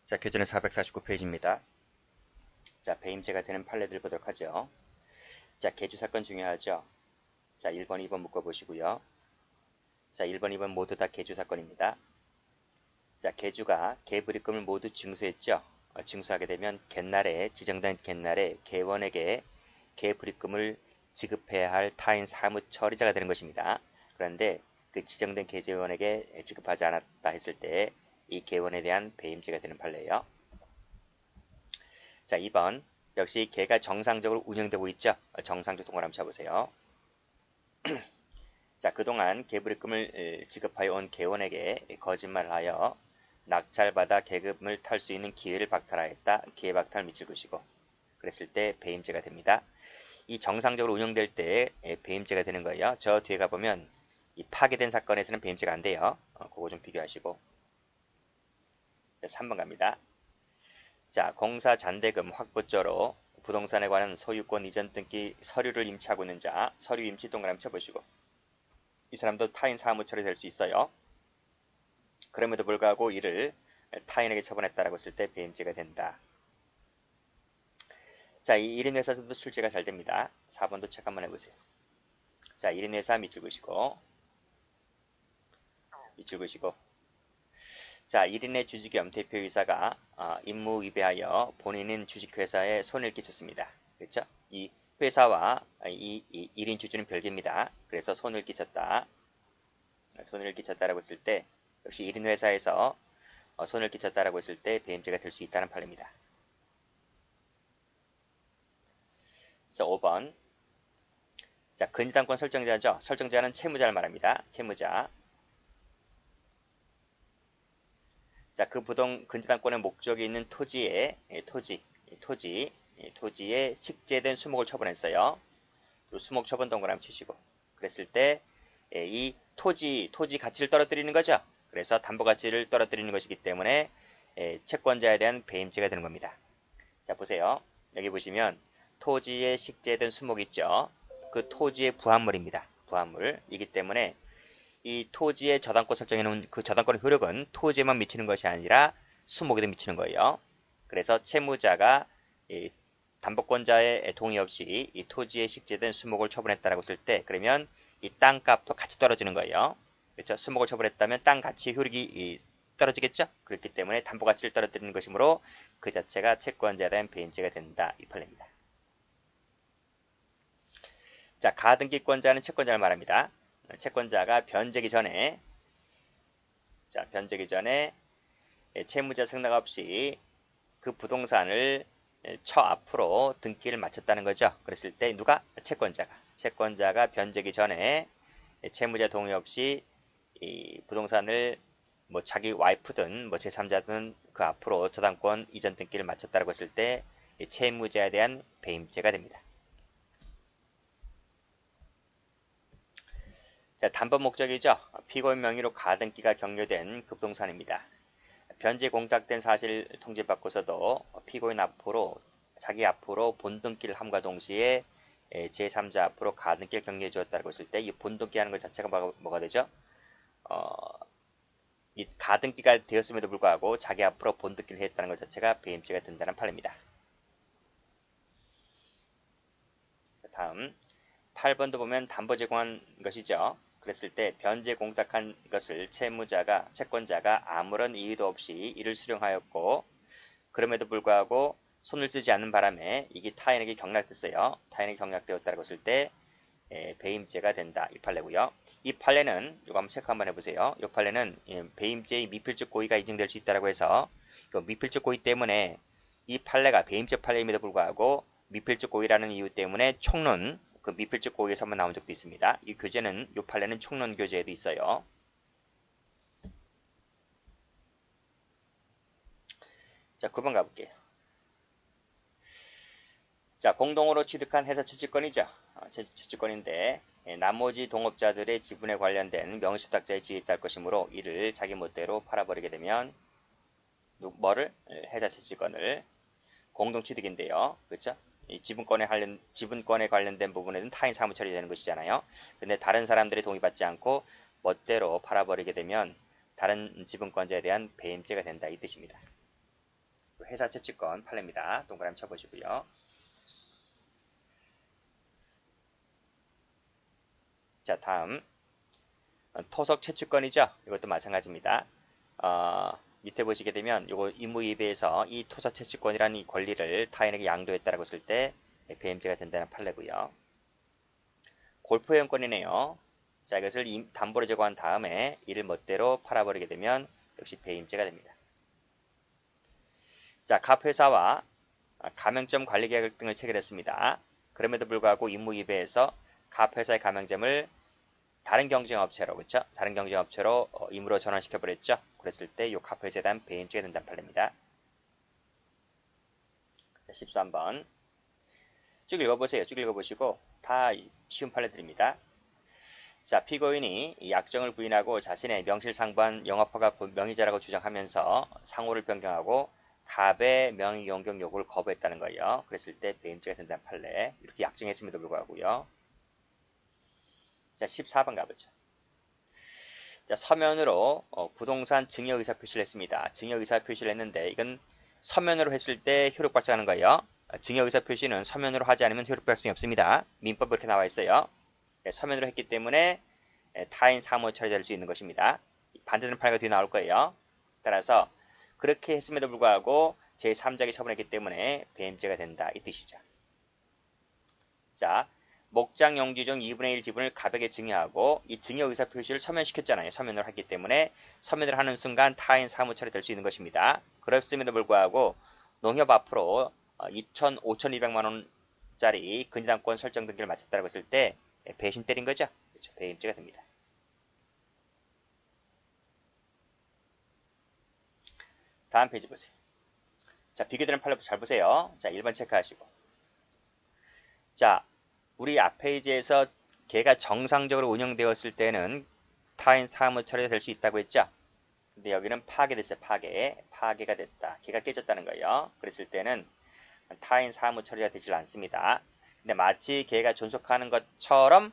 자, 교재는 449페이지입니다. 자, 배임죄가 되는 판례들 보도록 하죠. 자, 계주 사건 중요하죠. 자, 1번, 2번 묶어보시고요. 자, 1번, 2번 모두 다 계주 사건입니다. 자, 계주가 계불입금을 모두 징수했죠. 징수하게 되면 갯날에 지정된 갯날에 계원에게 계불입금을 지급해야 할 타인 사무 처리자가 되는 것입니다. 그런데 그 지정된 계재원에게 지급하지 않았다 했을 때 이 계원에 대한 배임죄가 되는 판례예요. 자, 2번. 역시 개가 정상적으로 운영되고 있죠. 정상적 동그라미 쳐보세요. 자, 그동안 계불입금을 지급하여 온 개원에게 거짓말하여 낙찰받아 계급을 탈 수 있는 기회를 박탈하였다. 기회 박탈 미칠 것이고 그랬을 때 배임죄가 됩니다. 이 정상적으로 운영될 때 배임죄가 되는 거예요. 저 뒤에 가보면 이 파괴된 사건에서는 배임죄가 안 돼요. 그거 좀 비교하시고. 자, 3번 갑니다. 자, 공사 잔대금 확보죄로 부동산에 관한 소유권 이전 등기 서류를 임치하고 있는 자, 서류 임치 동그라미 쳐보시고 이 사람도 타인 사무 처리될 수 있어요. 그럼에도 불구하고 이를 타인에게 처분했다라고 했을 때 배임죄가 된다. 자, 이 1인 회사에서도 출제가 잘 됩니다. 4번도 체크 한번 해보세요. 자, 1인 회사 밑줄 그시고 자, 1인의 주주겸 대표이사가 임무 위배하여 본인인 주식회사에 손해를 끼쳤습니다. 그렇죠? 이 회사와 이 1인 주주는 별개입니다. 그래서 손해를 끼쳤다. 손해를 끼쳤다라고 했을 때 역시 1인 회사에서 손해를 끼쳤다라고 했을 때 배임죄가 될 수 있다는 판례입니다. 그래서 5번. 자, 근저당권 설정자죠. 설정자는 채무자를 말합니다. 채무자. 자, 그 근저당권의 목적이 있는 토지의 식재된 수목을 처분했어요. 수목 처분 동그라미 치시고 그랬을 때 이 토지 가치를 떨어뜨리는 거죠. 그래서 담보 가치를 떨어뜨리는 것이기 때문에 채권자에 대한 배임죄가 되는 겁니다. 자, 보세요. 여기 보시면 토지에 식재된 수목이 있죠. 그 토지의 부합물입니다. 부합물이기 때문에 이 토지의 저당권 설정해 놓은 그 저당권의 효력은 토지에만 미치는 것이 아니라 수목에도 미치는 거예요. 그래서 채무자가 이 담보권자의 동의 없이 이 토지에 식재된 수목을 처분했다라고 했을 때 그러면 이 땅값도 같이 떨어지는 거예요. 그렇죠? 수목을 처분했다면 땅 가치 효력이 떨어지겠죠? 그렇기 때문에 담보 가치를 떨어뜨리는 것이므로 그 자체가 채권자에 대한 배임죄가 된다. 이 판례입니다. 자, 가등기권자는 채권자를 말합니다. 채권자가 변제기 전에 채무자 승낙 없이 그 부동산을 처 앞으로 등기를 마쳤다는 거죠. 그랬을 때 누가? 채권자가 변제기 전에 채무자 동의 없이 이 부동산을 뭐 자기 와이프든 뭐 제3자든 그 앞으로 저당권 이전 등기를 마쳤다고 했을 때 채무자에 대한 배임죄가 됩니다. 자, 담보 목적이죠. 피고인 명의로 가등기가 격려된 그 부동산입니다. 변제 공탁된 사실 통지받고서도 피고인 앞으로 자기 앞으로 본등기를 함과 동시에 제3자 앞으로 가등기를 격려해 주었다고 했을 때 이 본등기 하는 것 자체가 뭐가 되죠? 이 가등기가 되었음에도 불구하고 자기 앞으로 본등기를 했다는 것 자체가 배임죄가 된다는 판례입니다. 다음 8번도 보면 담보 제공한 것이죠. 그랬을 때 변제 공탁한 것을 채권자가 아무런 이의도 없이 이를 수령하였고 그럼에도 불구하고 손을 쓰지 않는 바람에 이게 타인에게 경락됐어요. 타인에게 경락되었다고 했을 때 배임죄가 된다. 이 판례고요. 이 판례는 이거 한번 체크 한번 해보세요. 이 판례는 배임죄의 미필적 고의가 인정될 수 있다고 해서 미필적 고의 때문에 이 판례가 배임죄 판례임에도 불구하고 미필적 고의라는 이유 때문에 총론 그 미필적 고의에서 한번 나온 적도 있습니다. 이 교재는 이 판례는 총론 교재에도 있어요. 자, 9번 가볼게요. 자, 공동으로 취득한 회사 채취권이죠. 채취권인데 나머지 동업자들의 지분에 관련된 명시탁자의 지위에 따를 것이므로 이를 자기 멋대로 팔아버리게 되면 뭐를? 회사 채취권을 공동취득인데요. 그렇죠? 이 지분권에 관련된 부분에는 타인 사무 처리되는 것이잖아요. 근데 다른 사람들의 동의받지 않고 멋대로 팔아버리게 되면 다른 지분권자에 대한 배임죄가 된다. 이 뜻입니다. 회사 채취권 판례입니다. 동그라미 쳐보시고요. 자, 다음 토속 채취권이죠. 이것도 마찬가지입니다. 밑에 보시게 되면 요거 임무이배에서 이 토속 채취권이라는 이 권리를 타인에게 양도했다라고 했을 때 배임죄가 된다는 판례고요. 골프 회원권이네요. 자, 이것을 담보로 제거한 다음에 이를 멋대로 팔아버리게 되면 역시 배임죄가 됩니다. 자, 갑회사와 가맹점 관리계약 등을 체결했습니다. 그럼에도 불구하고 임무이배에서 갑회사의 가맹점을 다른 경쟁업체로, 그렇죠? 다른 경쟁업체로 임으로 전환시켜버렸죠. 그랬을 때 이 갑회사에 대한 배임죄가 된다는 판례입니다. 자, 13번. 쭉 읽어보세요. 쭉 읽어보시고 다 쉬운 판례들입니다. 자, 피고인이 이 약정을 부인하고 자신의 명실상부한 영업허가 명의자라고 주장하면서 상호를 변경하고 갑의 명의 변경 요구를 거부했다는 거예요. 그랬을 때 배임죄가 된다는 판례. 이렇게 약정했음에도 불구하고요. 자, 14번 가보죠. 자, 서면으로 부동산 증여 의사 표시를 했습니다. 증여 의사 표시를 했는데 이건 서면으로 했을 때 효력 발생하는 거예요. 증여 의사 표시는 서면으로 하지 않으면 효력 발생이 없습니다. 민법에 이렇게 나와 있어요. 서면으로 했기 때문에 타인 사무 처리될 수 있는 것입니다. 반대되는 판례가 뒤에 나올 거예요. 따라서 그렇게 했음에도 불구하고 제3자에게 처분했기 때문에 배임죄가 된다. 이 뜻이죠. 자, 목장 용지 중 2분의 1 지분을 갑에게 증여하고 이 증여 의사 표시를 서면시켰잖아요. 서면으로 했기 때문에 서면을 하는 순간 타인 사무 처리될 수 있는 것입니다. 그렇음에도 불구하고 농협 앞으로 5,200만 원짜리 근저당권 설정 등기를 마쳤다고 했을 때 배신 때린 거죠. 그렇죠. 배임죄가 됩니다. 다음 페이지 보세요. 자, 비교되는 판례 잘 보세요. 자, 1번 체크하시고. 자, 우리 앞 페이지에서 걔가 정상적으로 운영되었을 때는 타인 사무 처리가 될 수 있다고 했죠. 근데 여기는 파괴됐어요. 파괴가 됐다. 걔가 깨졌다는 거예요. 그랬을 때는 타인 사무 처리가 되질 않습니다. 근데 마치 걔가 존속하는 것처럼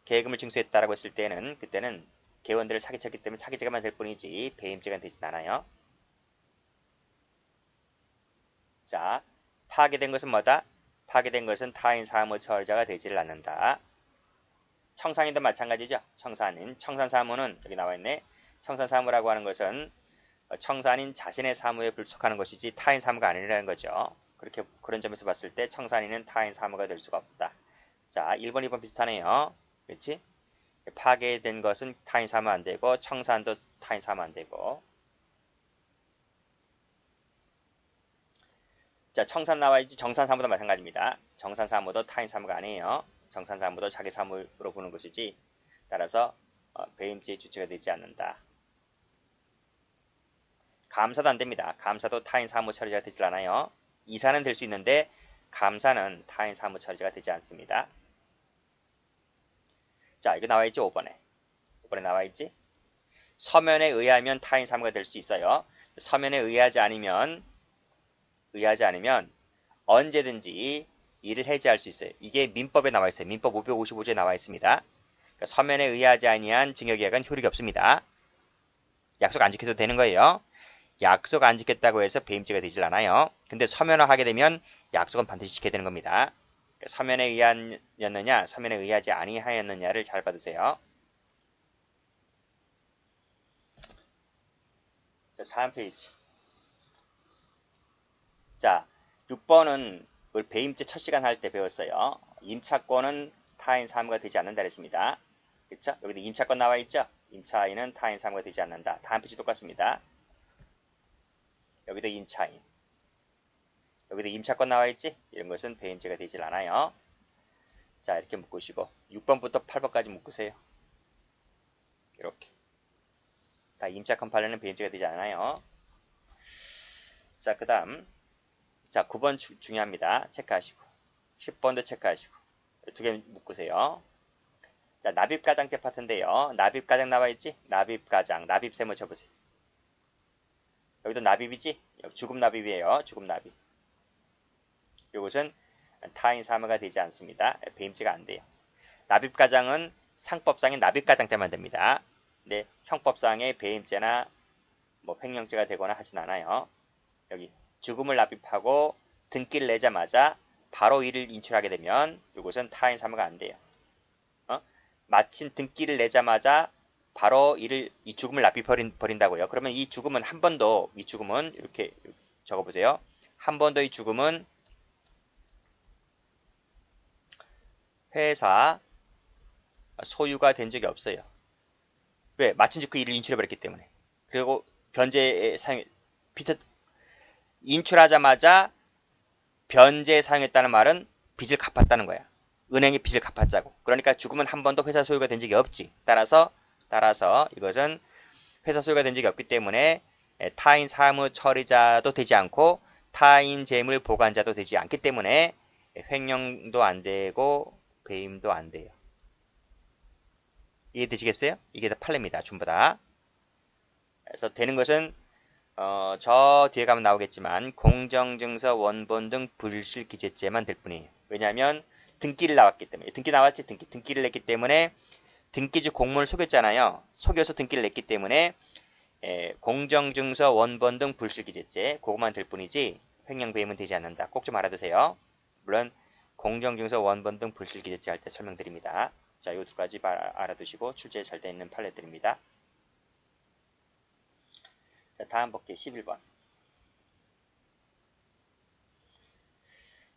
계획금을 징수했다라고 했을 때는 그때는 개원들을 사기쳤기 때문에 사기죄가만 될 뿐이지 배임죄가 되진 않아요. 자, 파괴된 것은 뭐다? 파괴된 것은 타인 사무 처리자가 되지를 않는다. 청산인도 마찬가지죠. 청산 사무는 여기 나와 있네. 청산 사무라고 하는 것은 청산인 자신의 사무에 불속하는 것이지 타인 사무가 아니라는 거죠. 그런 점에서 봤을 때 청산인은 타인 사무가 될 수가 없다. 자, 1번, 2번 비슷하네요. 그렇지? 파괴된 것은 타인 사무 안 되고 청산도 타인 사무 안 되고. 자, 청산 나와 있지. 정산 사무도 마찬가지입니다. 정산 사무도 타인 사무가 아니에요. 정산 사무도 자기 사무로 보는 것이지. 따라서 배임죄의 주체가 되지 않는다. 감사도 안 됩니다. 감사도 타인 사무 처리자가 되질 않아요. 이사는 될 수 있는데 감사는 타인 사무 처리자가 되지 않습니다. 자, 이거 나와 있지. 5번에 나와 있지. 서면에 의하면 타인 사무가 될 수 있어요. 서면에 의하지 않으면 언제든지 이를 해지할 수 있어요. 이게 민법에 나와 있어요. 민법 555조에 나와 있습니다. 그러니까 서면에 의하지 아니한 증여계약은 효력이 없습니다. 약속 안 지켜도 되는 거예요. 약속 안 지켰다고 해서 배임죄가 되질 않아요. 근데 서면화하게 되면 약속은 반드시 지켜야 되는 겁니다. 그러니까 서면에 의하였느냐, 서면에 의하지 아니하였느냐를 잘 봐두세요. 자, 다음 페이지. 자, 6번은 우리 배임죄 첫 시간 할 때 배웠어요. 임차권은 타인 사무가 되지 않는다 그랬습니다. 그쵸? 여기도 임차권 나와 있죠? 임차인은 타인 사무가 되지 않는다. 다음 페이지 똑같습니다. 여기도 임차인. 여기도 임차권 나와 있지? 이런 것은 배임죄가 되질 않아요. 자, 이렇게 묶으시고 6번부터 8번까지 묶으세요. 이렇게. 다 임차권 판례는 배임죄가 되지 않아요. 자, 그 다음. 자, 9번 중요합니다. 체크하시고 10번도 체크하시고 두 개 묶으세요. 자, 납입가장죄 파트인데요. 납입가장 나와 있지? 납입가장, 납입세무 쳐보세요. 여기도 납입이지? 여기 주급납입이에요. 주급납입. 이것은 타인 사무가 되지 않습니다. 배임죄가 안 돼요. 납입가장은 상법상의 납입가장 때만 됩니다. 근데 형법상의 배임죄나 뭐 횡령죄가 되거나 하진 않아요. 여기 죽음을 납입하고 등기를 내자마자 바로 이를 인출하게 되면 이것은 타인 사무가 안 돼요. 마침 등기를 내자마자 바로 이 죽음을 납입버린다고요. 그러면 이 죽음은 한 번 더, 이 죽음은 이렇게 적어보세요. 한 번 더 이 죽음은 회사 소유가 된 적이 없어요. 왜? 마침 그 일을 인출해버렸기 때문에. 그리고 변제에 인출하자마자 변제에 사용했다는 말은 빚을 갚았다는 거야. 은행이 빚을 갚았자고. 그러니까 죽음은 한 번도 회사 소유가 된 적이 없지. 따라서 이것은 회사 소유가 된 적이 없기 때문에 타인 사무 처리자도 되지 않고 타인 재물 보관자도 되지 않기 때문에 횡령도 안 되고 배임도 안 돼요. 이해되시겠어요? 이게 다 판례입니다. 전부 다. 그래서 되는 것은 저 뒤에 가면 나오겠지만 공정증서 원본 등 불실기재죄만 될 뿐이에요. 왜냐하면 등기를 나왔기 때문에. 등기 나왔지? 등기를 냈기 때문에 등기주 공문을 속였잖아요. 속여서 등기를 냈기 때문에 공정증서 원본 등 불실기재죄 그것만 될 뿐이지 횡령배임은 되지 않는다. 꼭 좀 알아두세요. 물론 공정증서 원본 등 불실기재죄 할 때 설명드립니다. 자, 이 두 가지 알아두시고 출제에 잘 되어 있는 판례들입니다. 자, 다음 볼게요. 11번.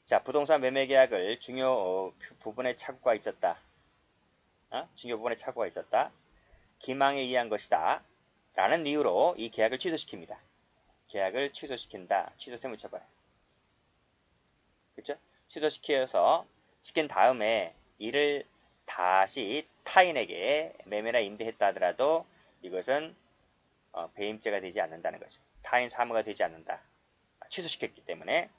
자, 부동산 매매 계약을 중요 부분에 착오가 있었다. 중요 부분에 착오가 있었다. 기망에 의한 것이다. 라는 이유로 이 계약을 취소시킵니다. 계약을 취소시킨다. 취소 세무처벌. 그쵸? 취소시켜서 시킨 다음에 이를 다시 타인에게 매매나 임대했다 하더라도 이것은 배임죄가 되지 않는다는 거죠. 타인 사무가 되지 않는다. 취소시켰기 때문에.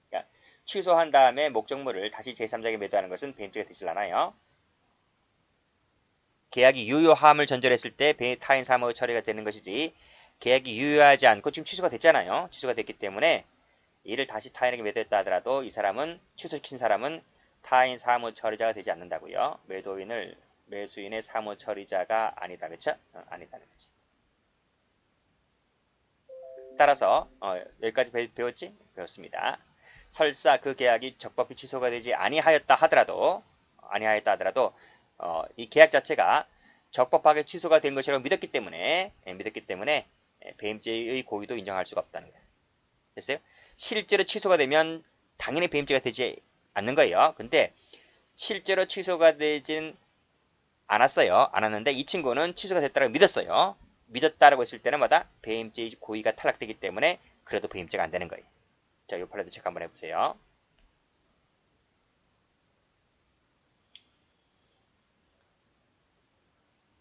그러니까 취소한 다음에 목적물을 다시 제3자에게 매도하는 것은 배임죄가 되지 않아요. 계약이 유효함을 전제로 했을 때 타인 사무 처리가 되는 것이지 계약이 유효하지 않고 지금 취소가 됐잖아요. 취소가 됐기 때문에 이를 다시 타인에게 매도했다 하더라도 이 사람은 취소시킨 사람은 타인 사무 처리자가 되지 않는다고요. 매도인을 매수인의 사무 처리자가 아니다. 그쵸? 아니다는 거지. 따라서 여기까지 배웠습니다. 설사 그 계약이 적법히 취소가 되지 아니하였다 하더라도 이 계약 자체가 적법하게 취소가 된 것이라고 믿었기 때문에 배임죄의 고의도 인정할 수가 없다는 거예요. 됐어요? 실제로 취소가 되면 당연히 배임죄가 되지 않는 거예요. 근데 실제로 취소가 되진 않았는데 이 친구는 취소가 됐다고 믿었어요. 믿었다라고 했을 때는 마다 배임죄의 고의가 탈락되기 때문에 그래도 배임죄가 안 되는 거예요. 자, 이 판례도 체크 한번 해보세요.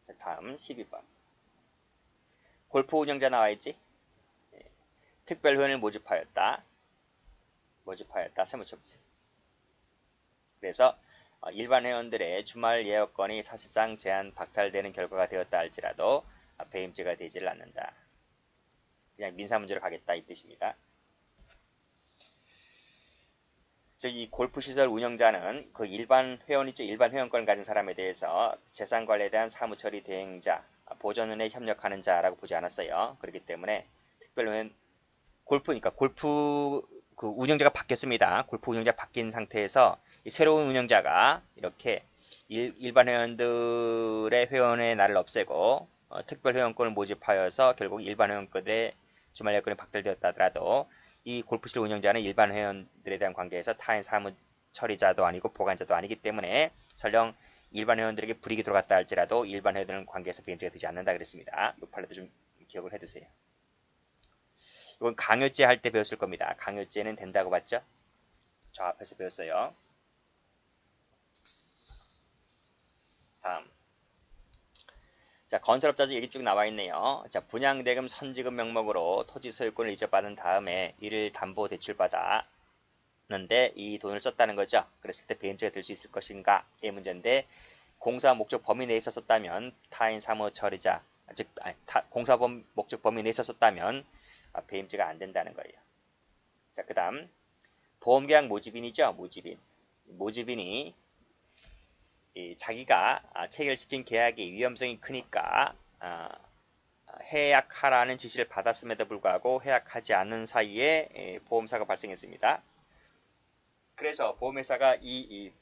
자, 다음 12번. 골프 운영자 나와있지? 특별회원을 모집하였다. 세무처보세요. 그래서 일반 회원들의 주말 예약권이 사실상 제한 박탈되는 결과가 되었다 할지라도 배임죄가 되지를 않는다. 그냥 민사문제로 가겠다 이 뜻입니다. 즉 이 골프시설 운영자는 그 일반 회원이죠. 일반 회원권을 가진 사람에 대해서 재산관리에 대한 사무처리 대행자, 보전은에 협력하는 자라고 보지 않았어요. 그렇기 때문에 특별회원 골프니까 골프 그 운영자가 바뀌었습니다. 골프 운영자 바뀐 상태에서 이 새로운 운영자가 이렇게 일반 회원들의 회원의 날을 없애고 특별 회원권을 모집하여서 결국 일반 회원권의 주말 예약권이 박탈되었다 하더라도 이 골프실 운영자는 일반 회원들에 대한 관계에서 타인 사무 처리자도 아니고 보관자도 아니기 때문에 설령 일반 회원들에게 불이익이 들어갔다 할지라도 일반 회원들 관계에서 배임죄가 되지 않는다 그랬습니다. 이 판례도 좀 기억을 해두세요. 이건 강요죄 할 때 배웠을 겁니다. 강요죄는 된다고 봤죠? 저 앞에서 배웠어요. 다음. 자, 건설업자 얘기 쭉 나와 있네요. 자, 분양대금 선지급 명목으로 토지 소유권을 이전받은 다음에 이를 담보 대출받았는데 이 돈을 썼다는 거죠. 그랬을 때 배임죄가 될 수 있을 것인가의 문제인데 공사 목적 범위 내에 있었다면 타인 사무 처리자, 즉 공사 목적 범위 내에 있었다면 배임죄가 안 된다는 거예요. 자, 그 다음 보험계약 모집인이죠. 모집인이 자기가 체결시킨 계약이 위험성이 크니까 해약하라는 지시를 받았음에도 불구하고 해약하지 않는 사이에 보험사가 발생했습니다. 그래서 보험회사가 이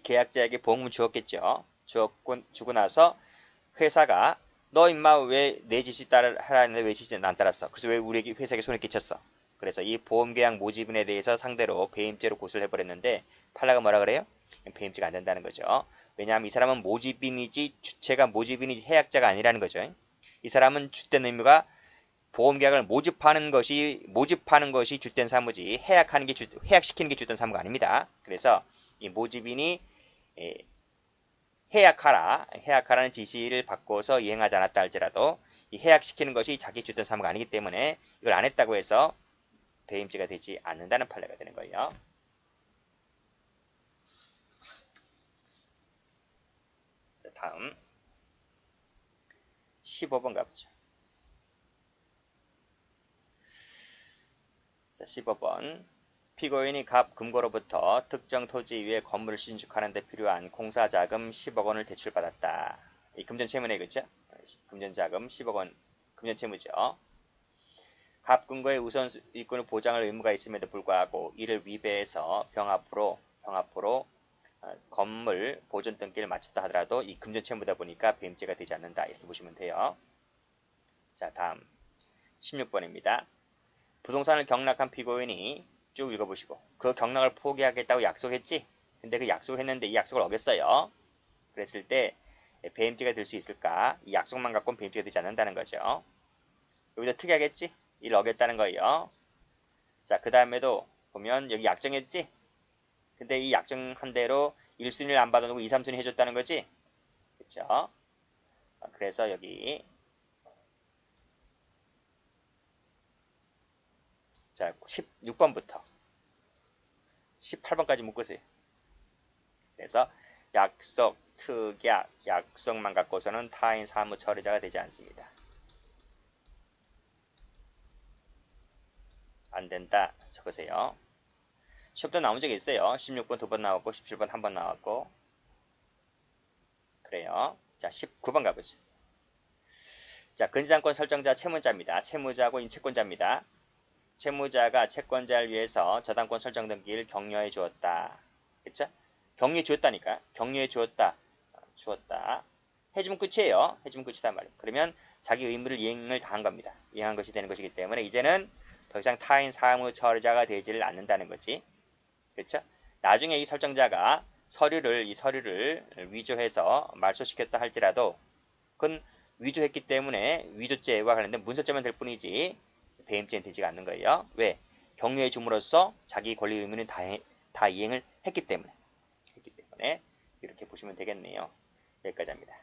계약자에게 보험금을 주었겠죠. 주고 나서 회사가 너 임마 왜 내 지시 따라하라는데 왜 지시 안 따랐어? 그래서 왜 우리 회사에게 손해 끼쳤어? 그래서 이 보험계약 모집인에 대해서 상대로 배임죄로 고소를 해버렸는데 판례가 뭐라 그래요? 배임죄가 안 된다는 거죠. 왜냐하면 이 사람은 모집인이지 주체가 모집인이지 해약자가 아니라는 거죠. 이 사람은 주된 의무가 보험계약을 모집하는 것이 주된 사무지 해약시키는 게 주된 사무가 아닙니다. 그래서 이 모집인이 해약하라는 지시를 받고서 이행하지 않았다 할지라도 이 해약시키는 것이 자기 주된 사무가 아니기 때문에 이걸 안 했다고 해서 배임죄가 되지 않는다는 판례가 되는 거예요. 자, 다음 15번 가보죠. 자, 15번 피고인이 갑 금고로부터 특정 토지 위에 건물을 신축하는 데 필요한 공사자금 10억 원을 대출받았다. 이 금전채무네, 그죠? 금전자금 10억 원 금전채무죠. 갑 금고의 우선이권을 보장할 의무가 있음에도 불구하고 이를 위배해서 병 앞으로 건물 보존 등기를 마쳤다 하더라도 이 금전채무다 보니까 배임죄가 되지 않는다. 이렇게 보시면 돼요. 자, 다음 16번입니다. 부동산을 경락한 피고인이 쭉 읽어보시고 그 경락을 포기하겠다고 약속했지? 근데 그 약속했는데 이 약속을 어겼어요. 그랬을 때 배임죄가 될 수 있을까? 이 약속만 갖고는 배임죄가 되지 않는다는 거죠. 여기서 특이하겠지? 이를 어겼다는 거예요. 자, 그 다음에도 보면 여기 약정했지? 근데 이 약정한 대로 1순위를 안 받아놓고 2, 3순위 해줬다는 거지? 그쵸? 그래서 여기 자, 16번부터 18번까지 묶으세요. 그래서 약속, 특약, 약속만 갖고서는 타인 사무 처리자가 되지 않습니다. 안 된다. 적으세요. 시험도 나온 적이 있어요. 16번 2번 나왔고 17번 1번 나왔고 그래요. 자, 19번 가보죠. 자, 근저당권 설정자 채무자입니다. 채무자하고 인채권자입니다. 채무자가 채권자를 위해서 저당권 설정 등기를 격려해 주었다. 그쵸? 격려해 주었다니까. 격려해 주었다. 해주면 끝이에요. 해주면 끝이단 말이에요. 그러면 자기 의무를 이행을 다한 겁니다. 이행한 것이 되는 것이기 때문에 이제는 더 이상 타인 사무 처리자가 되지를 않는다는 거지. 그렇죠? 나중에 이 설정자가 이 서류를 위조해서 말소시켰다 할지라도 그건 위조했기 때문에 위조죄와 관련된 문서죄만 될 뿐이지 배임죄는 되지가 않는 거예요. 왜? 격려해 줌으로써 자기 권리 의무는 다 이행을 했기 때문에 이렇게 보시면 되겠네요. 여기까지 합니다.